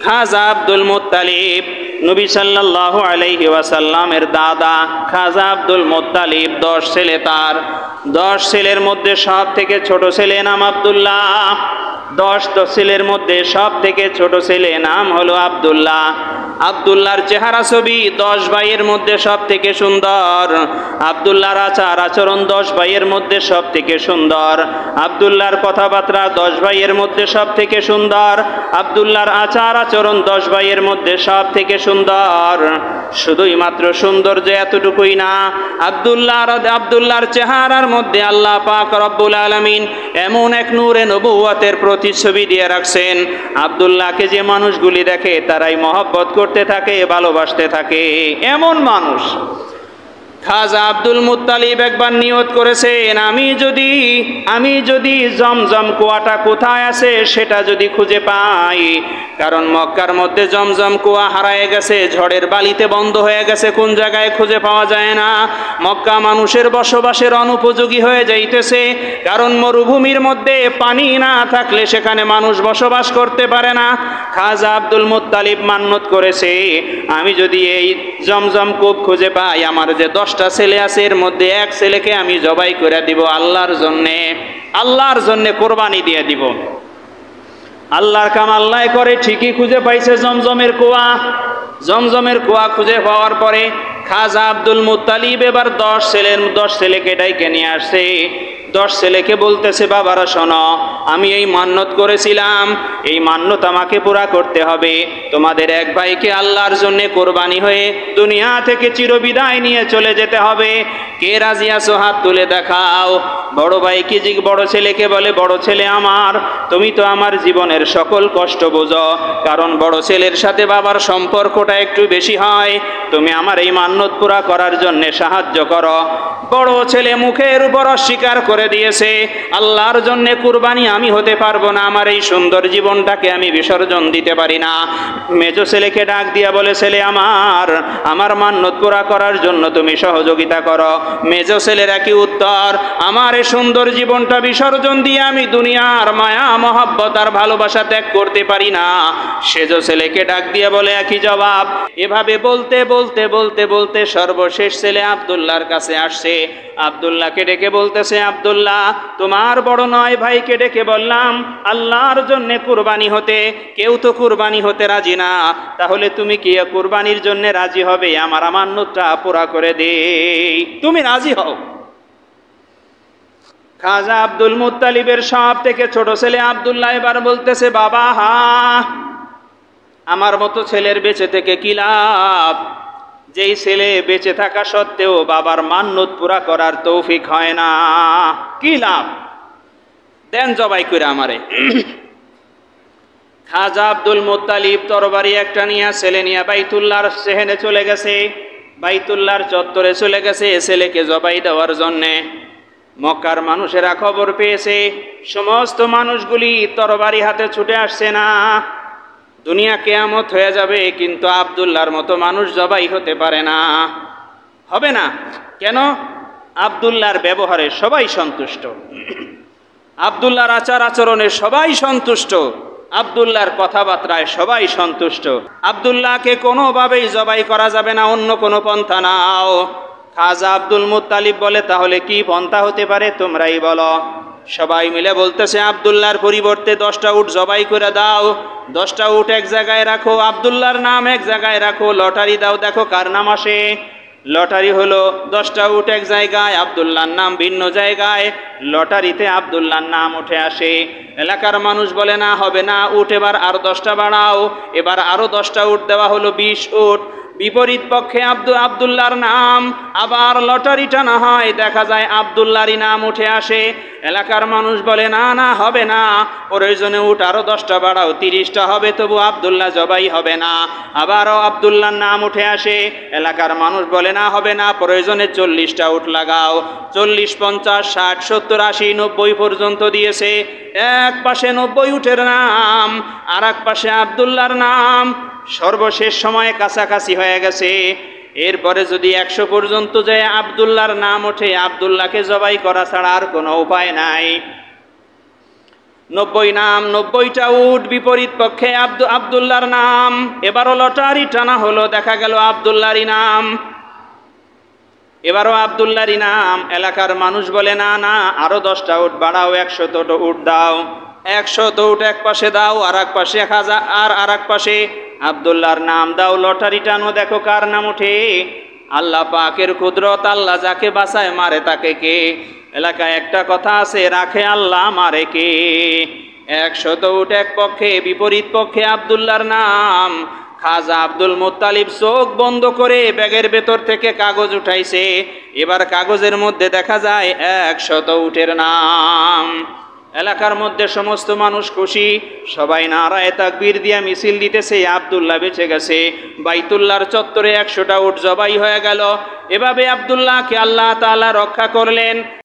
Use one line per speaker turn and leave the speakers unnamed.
খাজা Abdul Muttalib, নবী সাল্লাল্লাহু আলাইহি ওয়াসাল্লামের দাদা খাজা আব্দুল মুত্তালিব 10 ছেলে তার। 10 ছেলের মধ্যে সব থেকে ছোট ছেলে নাম আব্দুল্লাহ। 10 ছেলের মধ্যে সব থেকে ছোট ছেলে নাম হলো আব্দুল্লাহ। আব্দুল্লাহর চেহারা ছবি 10 ভাইয়ের মধ্যে সব থেকে সুন্দর। আব্দুল্লাহর আচার আচরণ 10 ভাইয়ের মধ্যে সব থেকে সুন্দর। আব্দুল্লাহর কথাবার্তা 10 ভাইয়ের মধ্যে সব থেকে সুন্দর। আব্দুল্লাহর আচার আচরণ 10 ভাইয়ের মধ্যে সব থেকে সুন্দর। শুধুই মাত্র সৌন্দর্য এতটুকুই না, আব্দুল্লাহর চেহারার মধ্যে আল্লাহ পাক রব্বুল আলামিন এমন এক নূরে নবুয়তের প্রতিচ্ছবি দিয়ে রাখছেন, আব্দুল্লাহকে যে মানুষগুলি দেখে তারাই মহব্বত করতে থাকে, ভালোবাসতে থাকে। এমন মানুষ খাজা আব্দুল মুত্তালিব একবার নিয়ত করেছেন, আমি যদি জমজম কুয়াটা কোথায় আছে সেটা যদি খুঁজে পাই, কারণ মক্কার মধ্যে জমজম কুয়া হারায় গেছে, ঝড়ের বালিতে বন্ধ হয়ে গেছে, কোন জায়গায় খুঁজে পাওয়া যায় না। মক্কা মানুষের বসবাসের অনুপযোগী হয়ে যাইতেছে, কারণ মরুভূমির মধ্যে পানি না থাকলে সেখানে মানুষ বসবাস করতে পারে না। খাজা আব্দুল মুত্তালিব মান্নত করেছে, আমি যদি এই জমজম কূপ খুঁজে পাই, আমার যে 10টা ছেলে আছে এর মধ্যে এক ছেলেকে আমি জবাই করে দিব আল্লাহর জন্যে কোরবানি দিয়ে দিব। আল্লাহর কাম আল্লাহ করে, ঠিকই খুঁজে পাইছে জমজমের কুয়া খুঁজে পাওয়ার পরে খাজা আব্দুল মুত্তালিব এবার 10 ছেলেকে ডাইকে নিয়ে আসছে। 10 ছেলেকে বলতেছে, বাবারা শোনো, আমি এই মান্নত করেছিলাম, এই মান্নত আমাকে পুরা করতে হবে। তোমাদের এক ভাইকে আল্লাহর জন্য কোরবানি হয়ে দুনিয়া থেকে চিরবিদায় নিয়ে চলে যেতে হবে। কে রাজি আছো? হাত তুলে দেখাও। বড় ভাইকে বড় ছেলেকে বলে, বড় ছেলে আমার, তুমি তো আমার জীবনের সকল কষ্ট বোঝো, কারণ বড় ছেলের সাথে বাবার সম্পর্কটা একটু বেশি হয়, তুমি আমার এই মান্নত পুরা করার জন্য সাহায্য করো। বড় ছেলে মুখের উপর অস্বীকার করে দিয়েছে, আল্লাহর জন্য কুরবানি আমি হতে পারবো না, আমার এই সুন্দর জীবনটাকে আমি বিসর্জন দিতে পারি না। মেজো ছেলেকে ডাক দিয়া বলে, ছেলে আমার মান্নত পুরা করার জন্য তুমি সহযোগিতা করো। মেজো ছেলের একই উত্তর, আমার এই সুন্দর জীবনটা বিসর্জন দিয়ে আমি দুনিয়ার মায়া মহব্বত আর ভালোবাসা ত্যাগ করতে পারি না। সেজো ছেলেকে ডাক দিয়ে বলে একই জবাব। এভাবে বলতে বলতে বলতে বলতে সর্বশেষ ছেলে আব্দুল্লাহর কাছে আসছে। আব্দুল্লাহকে ডেকে বলতেছে, আব্দুল্লাহ, তোমার বড় 9 ভাইকে ডেকে বললাম আল্লাহর জন্য কুরবানি হতে, কেউ তো কুরবানি হতে রাজি না, তাহলে তুমি কি কুরবানির জন্য রাজি হবে? আমার মান্নতটা পুরা করে দেই, তুমি রাজি হও। খাজা আব্দুল মুত্তালিবের সব থেকে ছোট ছেলে আব্দুল্লাহ এবার বলতেছে, বাবা আমার মতো ছেলের বেঁচে থেকে কি লাভ? যেই ছেলে বেঁচে থাকা সত্ত্বেও বাবার মান্নত পুরা করার তৌফিক হয় না, কি লাভ? দেন জবাই করে আমারে। খাজা আব্দুল মুত্তালিব তরবারি একটা নিয়ে ছেলে নিয়ে বাইতুল্লাহর সেহেনে চলে গেছে, বাইতুল্লাহর চত্বরে চলে গেছে ছেলেকে জবাই দেওয়ার জন্যে। মক্কার মানুষেরা খবর পেয়েছে, সমস্ত মানুষগুলি তরবারি হাতে ছুটে আসছে না, দুনিয়া কিয়ামত হয়ে যাবে, কিন্তু আব্দুল্লাহর মতো মানুষ জবাই হতে পারে না, হবে না। কেন? আব্দুল্লাহর ব্যবহারে সবাই সন্তুষ্ট, আব্দুল্লাহর আচার আচরণে সবাই সন্তুষ্ট, আব্দুল্লাহর কথাবার্তায় সবাই সন্তুষ্ট। আব্দুল্লাহকে কোনোভাবেই জবাই করা যাবে না, অন্য কোনো পন্থা নাও। খাজা আব্দুল মুত্তালিব বলে, তাহলে কি পন্থা হতে পারে তোমরাই বলো। সবাই মিলে বলতেছে, আব্দুল্লাহর পরিবর্তে 10টা উট জবাই করে দাও, 10টা উট এক জায়গায় রাখো, আব্দুল্লাহর নাম এক জায়গায় রাখো, লটারি দাও, দেখো কার নাম আসে। লটারি হলো 10টা উট এক জায়গায়, আব্দুল্লাহর নাম ভিন্ন জায়গায়, লটারিতে আব্দুল্লাহর নাম উঠে আসে। এলাকার মানুষ বলে, না হবে না, উট এবার আরো 10টা বাড়াও। এবার আরো 10টা উট দেওয়া হলো, 20 উট। বিপরীত পক্ষে আব্দুল্লাহর নাম, আবার লটারিটা না হয়, দেখা যায় আব্দুল্লাহরই নাম উঠে আসে। এলাকার মানুষ বলে, না না হবে না, প্রয়োজনে উট আরো 10টা বাড়াও, 30টা হবে, তবু আব্দুল্লাহ জবাই হবে না। আবারও আব্দুল্লাহর নাম উঠে আসে। এলাকার মানুষ বলে, না হবে না, প্রয়োজনে 40টা উট লাগাও। 40, 50, 60, 70, 80, 90 পর্যন্ত দিয়েছে। এক পাশে 90 উটের নাম, আর এক পাশে আব্দুল্লাহর নাম। সর্বশেষ সময়ে কাছাকাছি হয়ে গেছে। এরপরে যদি 100 পর্যন্ত যায় আব্দুল্লাহর নাম ওঠে, আব্দুল্লাহকে জবাই করা ছাড়া আর কোনো উপায় নাই। 90 নাম, 90টা উট, বিপরীত পক্ষে আব্দুল্লাহর নাম। এবারও লটারি টানা হলো, দেখা গেল আব্দুল্লাহরই নাম। এবারও আব্দুল্লাহরই নাম। এলাকার মানুষ বলে, না না, আরো 10টা উট বাড়াও, 100টা উট দাও। 100 উট এক পাশে দাও, আর এক পাশে 1000, আর এক পাশে আব্দুল্লাহর নাম দাও। লটারি টানো, দেখো কার নাম ওঠে। আল্লাহ পাকের কুদরত, আল্লাহ যাকে বাঁচায় মারে তাকে কে? এলাকায় একটা কথা আছে, রাখে আল্লাহ মারে কে? 100 উট এক পক্ষে, বিপরীত পক্ষে আব্দুল্লাহর নাম। খাজা আব্দুল মুত্তালিব চোখ বন্ধ করে ব্যাগের ভেতর থেকে কাগজ উঠাইছে। এবার কাগজের মধ্যে দেখা যায় 100 উটের নাম। এলাকার মধ্যে সমস্ত মানুষ খুশি, সবাই নারায়ে তাকবীর দিয়া মিছিল দিতেছে, আব্দুল্লাহ বেঁচে গেছে। বাইতুল্লাহর চত্বরে 100টা উট জবাই হয়ে গেল। এভাবে আব্দুল্লাহকে আল্লাহ তাআলা রক্ষা করলেন।